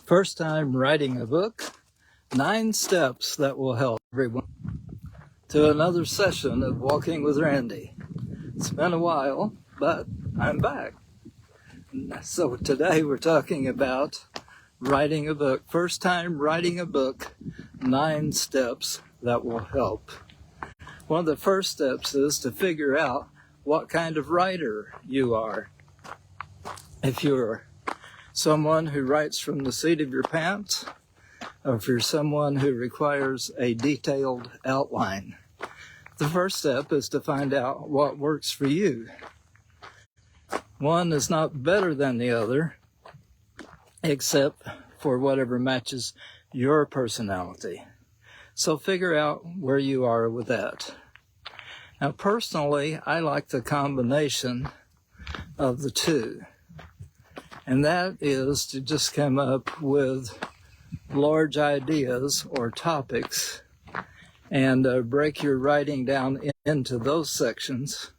First time writing a book, 9 steps that will help everyone. To another session of Walking with Randy. It's been a while, but I'm back. So today we're talking about writing a book. First time writing a book, 9 steps that will help. One of the first steps is to figure out what kind of writer you are. If you're someone who writes from the seat of your pants, or if you're someone who requires a detailed outline. The first step is to find out what works for you. One is not better than the other, except for whatever matches your personality. So figure out where you are with that. Now, personally, I like the combination of the two. And that is to just come up with large ideas or topics and break your writing down into those sections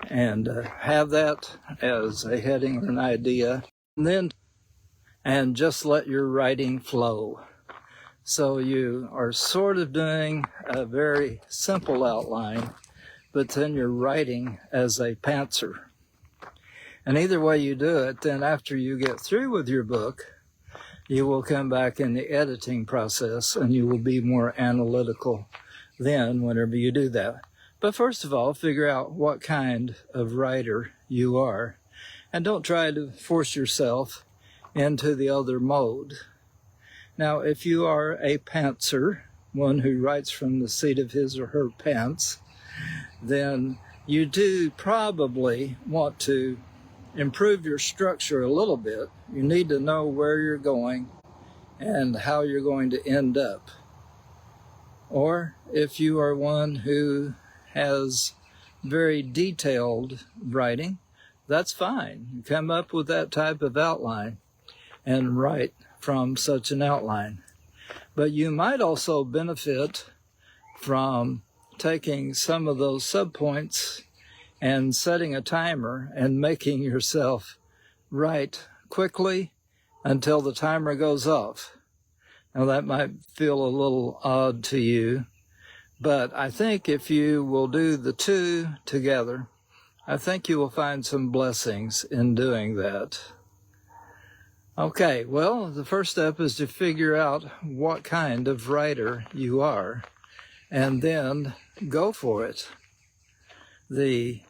and have that as a heading or an idea, and just let your writing flow. So you are sort of doing a very simple outline, but then you're writing as a pantser. And either way you do it, then after you get through with your book, you will come back in the editing process and you will be more analytical then whenever you do that. But first of all, figure out what kind of writer you are. And don't try to force yourself into the other mode. Now, if you are a pantser, one who writes from the seat of his or her pants, then you do probably want to improve your structure a little bit. You need to know where you're going and how you're going to end up. Or if you are one who has very detailed writing, that's fine. You come up with that type of outline and write from such an outline. But you might also benefit from taking some of those subpoints and setting a timer and making yourself write quickly until the timer goes off. Now that might feel a little odd to you, but I think if you will do the two together, I think you will find some blessings in doing that. Okay, well, the first step is to figure out what kind of writer you are, and then go for it. The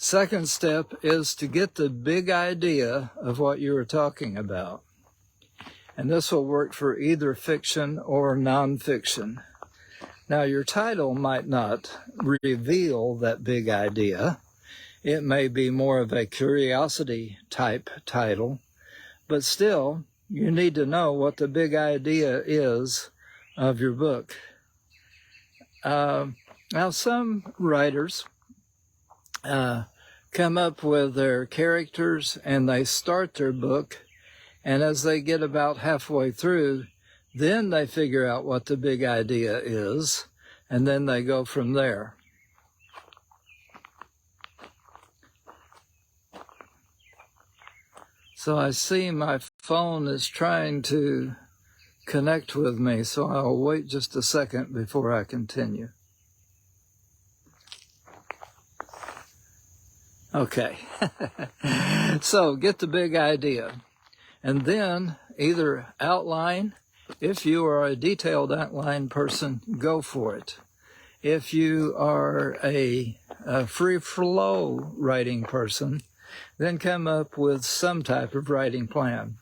second step is to get the big idea of what you are talking about. And this will work for either fiction or nonfiction. Now, your title might not reveal that big idea. It may be more of a curiosity type title, but still, you need to know what the big idea is of your book. Now, some writers come up with their characters and they start their book, and as they get about halfway through, then they figure out what the big idea is, and then they go from there. So I see my phone is trying to connect with me, so I'll wait just a second before I continue. Okay, so get the big idea, and then either outline. If you are a detailed outline person, go for it. If you are a free flow writing person, then come up with some type of writing plan.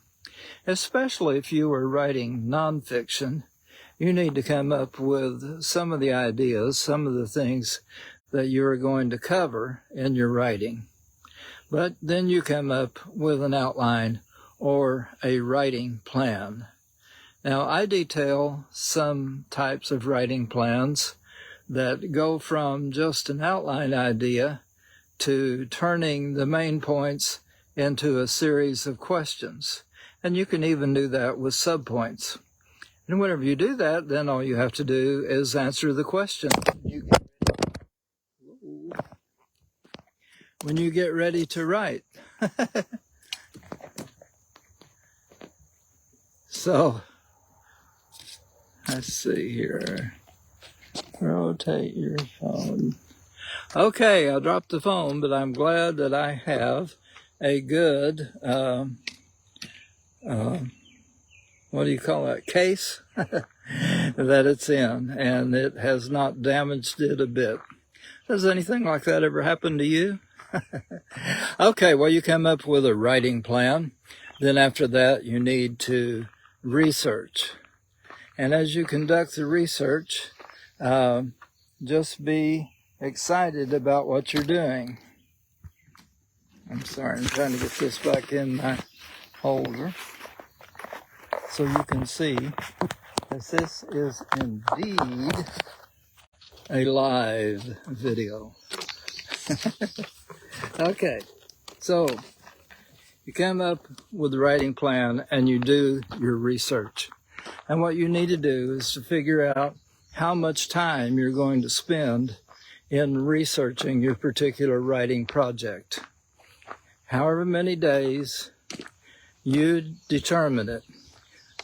Especially if you are writing nonfiction, you need to come up with some of the ideas, some of the things that you are going to cover in your writing. But then you come up with an outline or a writing plan. Now, I detail some types of writing plans that go from just an outline idea to turning the main points into a series of questions. And you can even do that with subpoints. And whenever you do that, then all you have to do is answer the question. When you get ready to write. So, let's see here. Rotate your phone. Okay, I dropped the phone, but I'm glad that I have a good, what do you call that, case that it's in, and it has not damaged it a bit. Does anything like that ever happen to you? Okay, well, you come up with a writing plan. Then after that, you need to research. And as you conduct the research, just be excited about what you're doing. I'm sorry, I'm trying to get this back in my holder so you can see that this is indeed a live video. Okay, so you come up with the writing plan and you do your research. And what you need to do is to figure out how much time you're going to spend in researching your particular writing project. However many days, you determine it,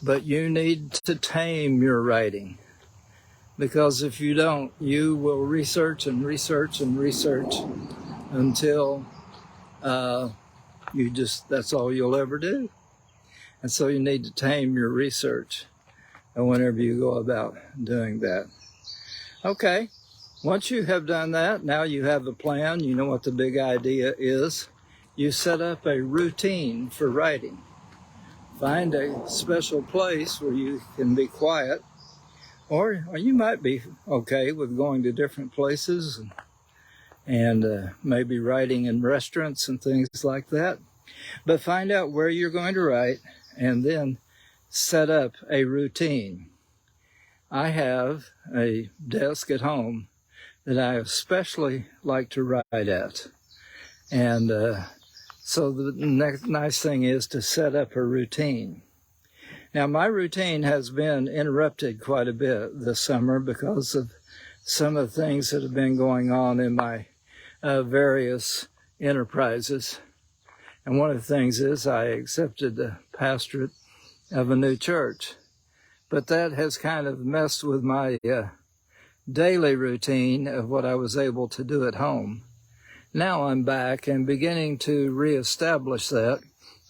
but you need to tame your writing. Because if you don't, you will research and research and research until that's all you'll ever do. And so you need to tame your research whenever you go about doing that. Okay, once you have done that, now you have a plan, you know what the big idea is. You set up a routine for writing. Find a special place where you can be quiet, or you might be okay with going to different places and maybe writing in restaurants and things like that. But find out where you're going to write and then set up a routine. I have a desk at home that I especially like to write at. And so the next nice thing is to set up a routine. Now, my routine has been interrupted quite a bit this summer because of some of the things that have been going on in my various enterprises. And one of the things is I accepted the pastorate of a new church. But that has kind of messed with my daily routine of what I was able to do at home. Now I'm back and beginning to reestablish that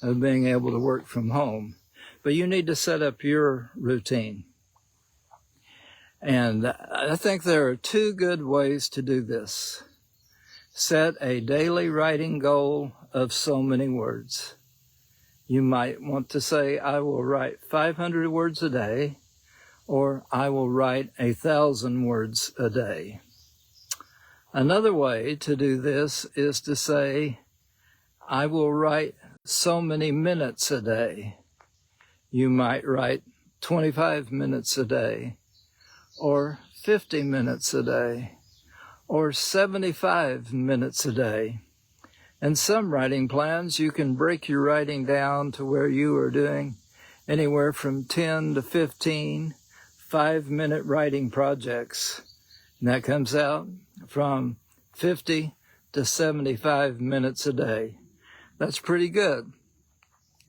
of being able to work from home. But you need to set up your routine. And I think there are two good ways to do this. Set a daily writing goal of so many words. You might want to say, I will write 500 words a day, or I will write 1,000 words a day. Another way to do this is to say, I will write so many minutes a day. You might write 25 minutes a day, or 50 minutes a day, or 75 minutes a day. In some writing plans, you can break your writing down to where you are doing anywhere from 10 to 15 5-minute writing projects. And that comes out from 50 to 75 minutes a day. That's pretty good,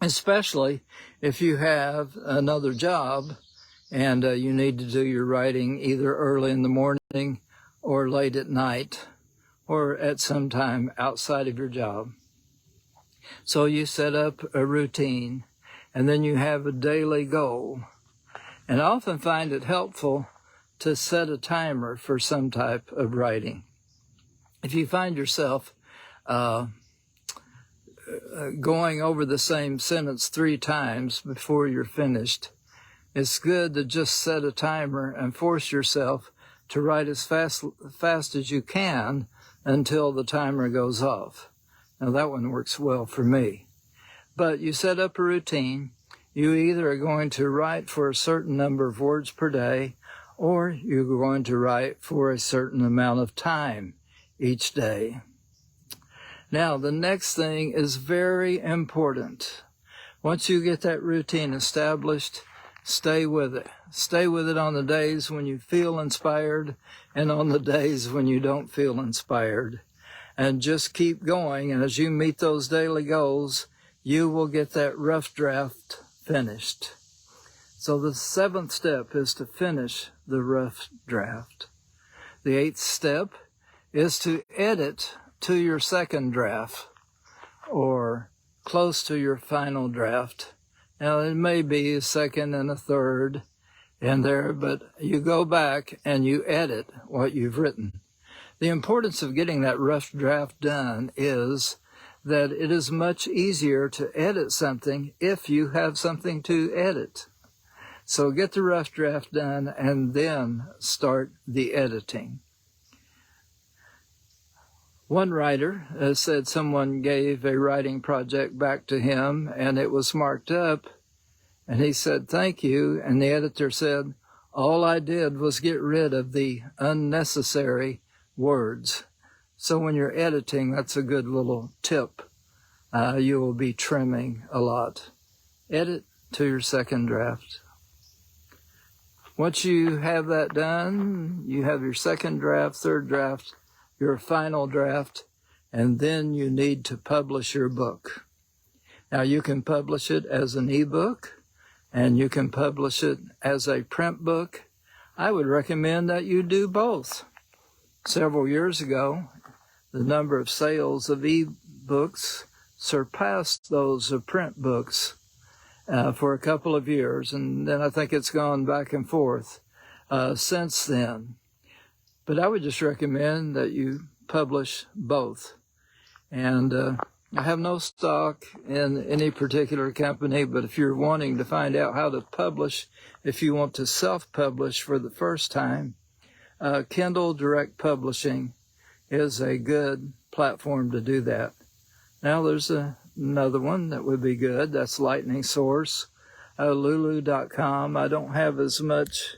especially if you have another job and you need to do your writing either early in the morning or late at night or at some time outside of your job. So you set up a routine and then you have a daily goal. And I often find it helpful to set a timer for some type of writing. If you find yourself going over the same sentence 3 times before you're finished, it's good to just set a timer and force yourself to write as fast as you can until the timer goes off. Now that one works well for me. But you set up a routine. You either are going to write for a certain number of words per day, or you're going to write for a certain amount of time each day. Now, the next thing is very important. Once you get that routine established, stay with it. Stay with it on the days when you feel inspired and on the days when you don't feel inspired. And just keep going. And as you meet those daily goals, you will get that rough draft finished. So the 7th step is to finish the rough draft. The 8th step is to edit to your 2nd draft or close to your final draft. Now, it may be a 2nd and a 3rd in there, but you go back and you edit what you've written. The importance of getting that rough draft done is that it is much easier to edit something if you have something to edit. So get the rough draft done and then start the editing. One writer said someone gave a writing project back to him and it was marked up, and he said, "Thank you." And the editor said, "All I did was get rid of the unnecessary words." So when you're editing, that's a good little tip. You will be trimming a lot. Edit to your 2nd draft. Once you have that done, you have your 2nd draft, 3rd draft, your final draft, and then you need to publish your book. Now, you can publish it as an ebook, and you can publish it as a print book. I would recommend that you do both. Several years ago, the number of sales of ebooks surpassed those of print books for a couple of years, and then I think it's gone back and forth since then. But I would just recommend that you publish both. And I have no stock in any particular company, but if you're wanting to find out how to publish, if you want to self-publish for the first time, Kindle Direct Publishing is a good platform to do that. Now there's another one that would be good. That's Lightning Source, Lulu.com. I don't have as much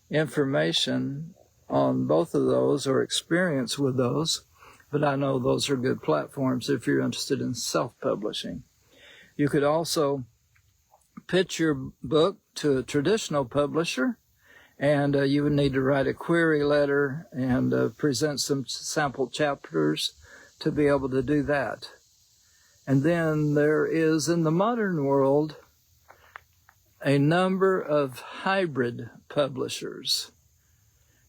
information on both of those or experience with those, but I know those are good platforms if you're interested in self-publishing. You could also pitch your book to a traditional publisher, and you would need to write a query letter and present some sample chapters to be able to do that. And then there is, in the modern world, a number of hybrid publishers.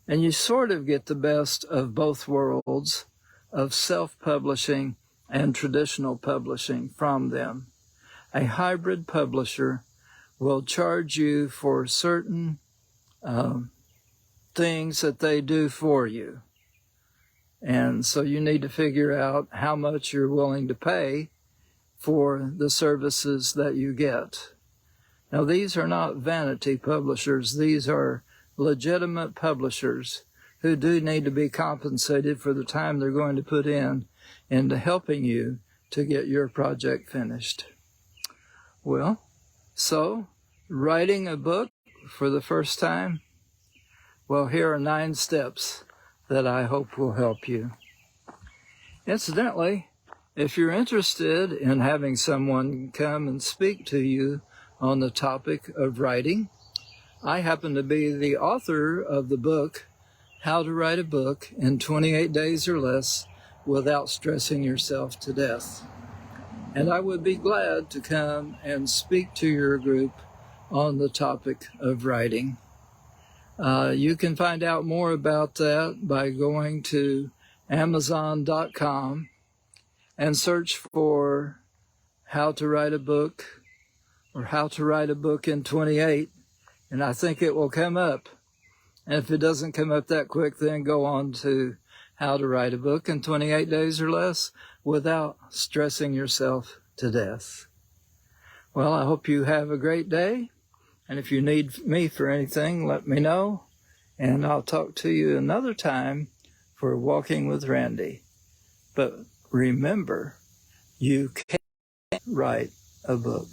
And you sort of get the best of both worlds of self-publishing and traditional publishing from them. A hybrid publisher will charge you for certain things that they do for you. And so you need to figure out how much you're willing to pay for the services that you get. Now, these are not vanity publishers. These are legitimate publishers who do need to be compensated for the time they're going to put in into helping you to get your project finished. Well, so writing a book for the first time, well, here are 9 steps that I hope will help you. Incidentally, if you're interested in having someone come and speak to you on the topic of writing, I happen to be the author of the book, How to Write a Book in 28 Days or Less Without Stressing Yourself to Death. And I would be glad to come and speak to your group on the topic of writing. You can find out more about that by going to Amazon.com and search for How to Write a Book or How to Write a Book in 28, and I think it will come up. And if it doesn't come up that quick, then go on to How to Write a Book in 28 Days or Less Without Stressing Yourself to Death. Well, I hope you have a great day, and if you need me for anything, let me know, and I'll talk to you another time for Walking with Randy. But remember, you can't write a book.